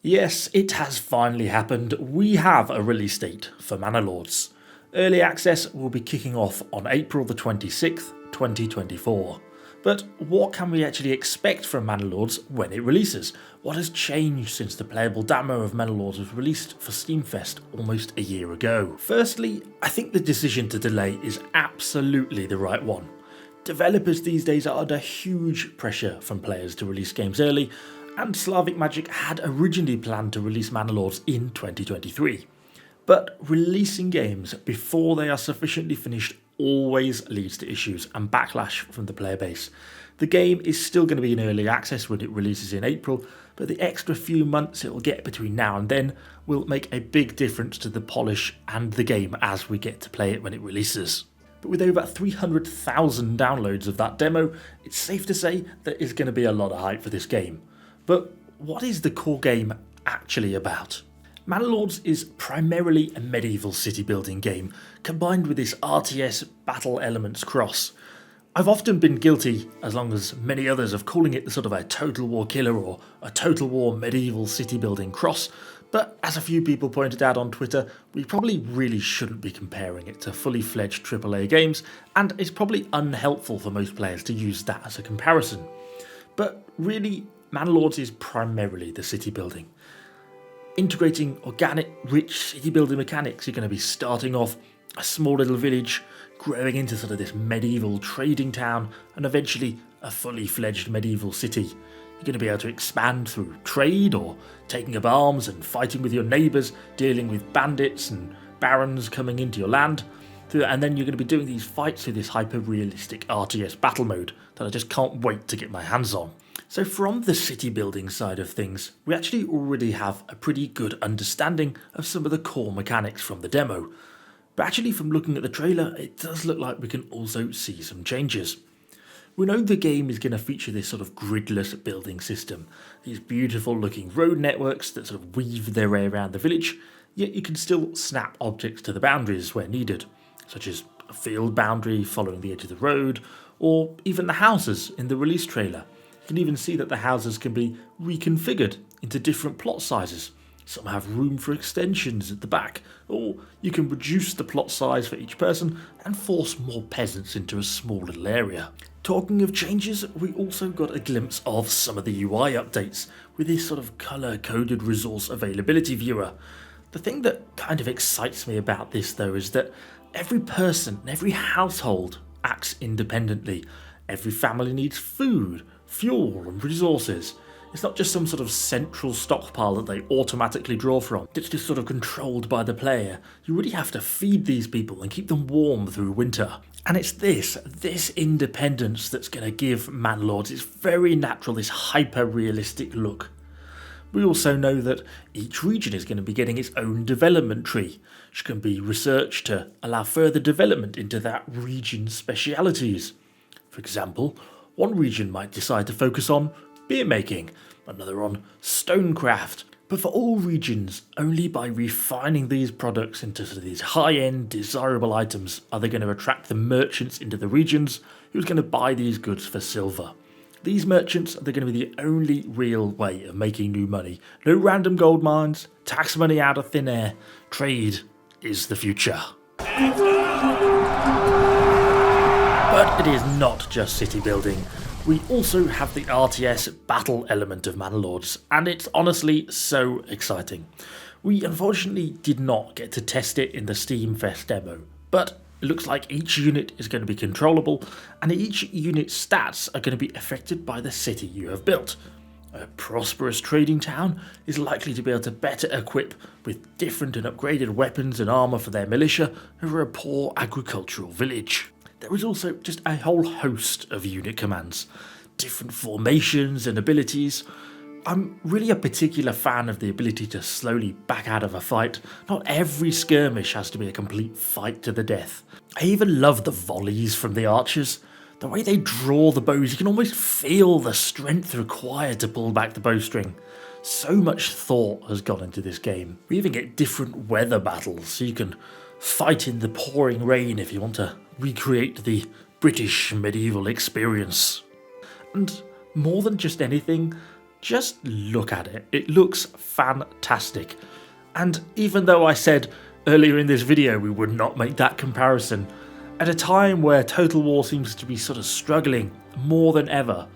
Yes, it has finally happened. We have a release date for Manor Lords. Early access will be kicking off on April the 26th, 2024. But what can we actually expect from Manor Lords when it releases? What has changed since the playable demo of Manor Lords was released for Steamfest almost a year ago? Firstly, I think the decision to delay is absolutely the right one. Developers these days are under huge pressure from players to release games early, and Slavic Magic had originally planned to release Manor Lords in 2023. But releasing games before they are sufficiently finished always leads to issues and backlash from the player base. The game is still going to be in early access when it releases in April, but the extra few months it will get between now and then will make a big difference to the polish and the game as we get to play it when it releases. But with over 300,000 downloads of that demo, it's safe to say there is going to be a lot of hype for this game. But what is the core game actually about? Manor Lords is primarily a medieval city building game, combined with this RTS battle elements cross. I've often been guilty, as long as many others, of calling it the sort of a Total War killer or a Total War medieval city building cross, but as a few people pointed out on Twitter, we probably really shouldn't be comparing it to fully fledged AAA games, and it's probably unhelpful for most players to use that as a comparison. But really, Manor Lords is primarily the city building. Integrating organic, rich city building mechanics, you're going to be starting off a small little village, growing into sort of this medieval trading town, and eventually a fully fledged medieval city. You're going to be able to expand through trade or taking up arms and fighting with your neighbours, dealing with bandits and barons coming into your land. And then you're going to be doing these fights through this hyper-realistic RTS battle mode that I just can't wait to get my hands on. So from the city building side of things, we actually already have a pretty good understanding of some of the core mechanics from the demo. But actually from looking at the trailer, it does look like we can also see some changes. We know the game is going to feature this sort of gridless building system, these beautiful looking road networks that sort of weave their way around the village, yet you can still snap objects to the boundaries where needed, such as a field boundary following the edge of the road, or even the houses in the release trailer. You can even see that the houses can be reconfigured into different plot sizes. Some have room for extensions at the back, or you can reduce the plot size for each person and force more peasants into a small little area. Talking of changes, we also got a glimpse of some of the UI updates with this sort of colour-coded resource availability viewer. The thing that kind of excites me about this though is that every person, every household acts independently. Every family needs food, fuel and resources. It's not just some sort of central stockpile that they automatically draw from. It's just sort of controlled by the player. You really have to feed these people and keep them warm through winter. And it's this independence that's going to give Manor Lords its very natural, this hyper-realistic look. We also know that each region is going to be getting its own development tree, which can be researched to allow further development into that region's specialities. For example, one region might decide to focus on beer making, another on stonecraft, but for all regions, only by refining these products into sort of these high-end, desirable items are they going to attract the merchants into the regions who's going to buy these goods for silver. These merchants are going to be the only real way of making new money. No random gold mines, tax money out of thin air. Trade is the future. But it is not just city building. We also have the RTS battle element of Manor Lords, and it's honestly so exciting. We unfortunately did not get to test it in the Steamfest demo, but it looks like each unit is going to be controllable, and each unit's stats are going to be affected by the city you have built. A prosperous trading town is likely to be able to better equip with different and upgraded weapons and armour for their militia over a poor agricultural village. There is also just a whole host of unit commands, different formations and abilities. I'm really a particular fan of the ability to slowly back out of a fight. Not every skirmish has to be a complete fight to the death. I even love the volleys from the archers. The way they draw the bows, you can almost feel the strength required to pull back the bowstring. So much thought has gone into this game. We even get different weather battles, so you can fight in the pouring rain if you want to recreate the British medieval experience. And more than just anything, Just look at it. It looks fantastic. And even though I said earlier in this video we would not make that comparison, at a time where Total War seems to be sort of struggling more than ever,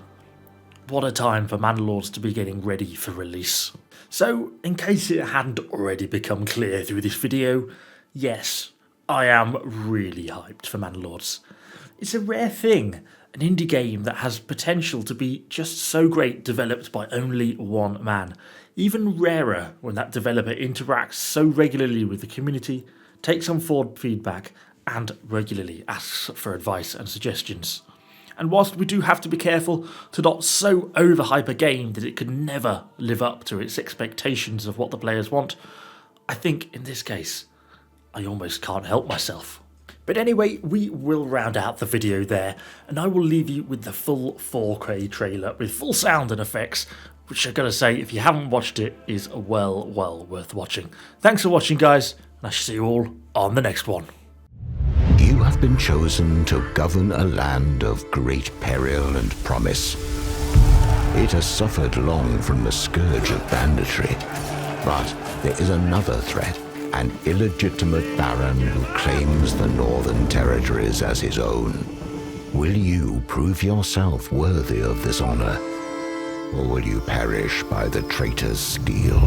what a time for Manor Lords to be getting ready for release. So, in case it hadn't already become clear through this video, yes, I am really hyped for Manor Lords. It's a rare thing, an indie game that has potential to be just so great developed by only one man. Even rarer when that developer interacts so regularly with the community, takes on forward feedback, and regularly asks for advice and suggestions. And whilst we do have to be careful to not so overhype a game that it could never live up to its expectations of what the players want, I think in this case, I almost can't help myself. But anyway, we will round out the video there, and I will leave you with the full 4K trailer with full sound and effects, which I've got to say, if you haven't watched it, is well worth watching. Thanks for watching, guys, and I shall see you all on the next one. You have been chosen to govern a land of great peril and promise. It has suffered long from the scourge of banditry, but there is another threat, an illegitimate baron who claims the northern territories as his own. Will you prove yourself worthy of this honor, or will you perish by the traitor's steel?